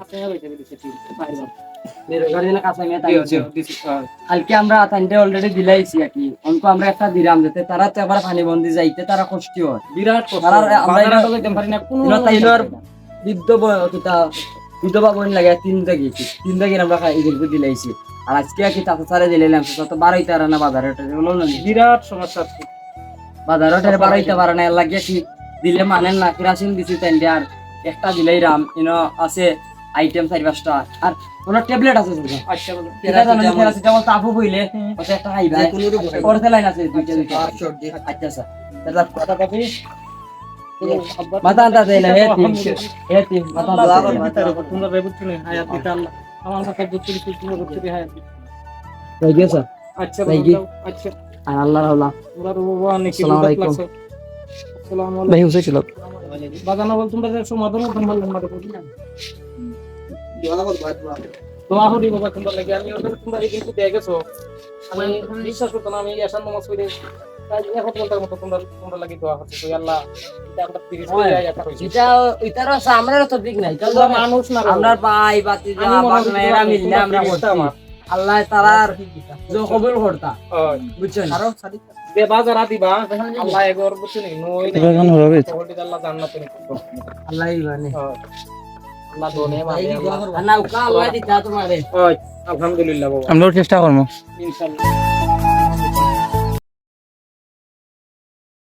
আপনি হইছে দিছে ঠিক পারবা বেরোগাড়িলা কাছে আমি তাই কালকে আমরা তাইনতে অলরেডি দিলাইছি আর কি অঙ্ক আমরা একটা দিলাম যাতে তারা তো আবার পানি বন্দি যাইতে তারা কষ্ট হয় বিরাট কষ্ট তারা আমরা বাজারটা যাইতে পারি না কোনো তাইলর বৃদ্ধ কিতা বিধবা বোন লাগে তিন জায়গা আমরা এদেরকে দিলাইছি আর আজকে কি চাচা সারে দিলাইলাম তো বারোইতে আর না বাজারে বলো না বিরাট সমস্যা বাজারে বারোইতে পারে না লাগিয়ে কি দিলে মানেন না কেরাসিন দিছি তাইনতে আর একটা দিলেই রাম আছে আইটেম 4-5টা আর কোন ট্যাবলেট আছে শুধু আচ্ছা প্যারাসিটামল তাপু হইলে ওটা একটা খাইবা করতে লাইন আছে দুইটা আচ্ছা স্যার তাহলে কথা কবি মাথা আনতা দেই না হেতি মাথা দোয়া কর তোমরা রেবুত নে হায়াত দিতে আল্লাহ আমার কাছে দুটি তোমরা করতে হায়াত হয়ে গেছে আচ্ছা আচ্ছা আর আল্লাহর আল্লাহ তোমরা রুবা নাকি আসসালামু আলাইকুম আসসালামু ভাই আলাইকুম হুসাই ছিল বাজানো বল তোমরা সমাধান ধর্ম মারে বলি না দোয়া করি বাবা তোমরা লাগি আমি ওদের তোমরা এই কিন্তু দিয়ে গেছো আমি বিশ্বাস করতে না আমি এসান নামাজ পড়ে তাই এক ঘন্টার মতো তোমরা লাগি দোয়া করছি তো আল্লাহ এটা আমরা 30 করে যায় একটা হইছে এটা ওইটার আছে আমরাও তো ঠিক নাই তোমরা মানুষ না আমরা ভাই বাতিজা বাপ মেয়েরা মিললে আমরা করতে আল্লাহ তাআলার যে কবুল করতা বুঝছেন আরো যে বাজার দিবা আল্লাহ এগোর বুঝছেন নই আল্লাহ জান্নাতে নিয়ে আল্লাহই জানে আল্লাহ দোনে মানে আল্লাহ না আল্লাহ দিতা তোমারে আলহামদুলিল্লাহ বাবা আমরাও চেষ্টা করবো ইনশাআল্লাহ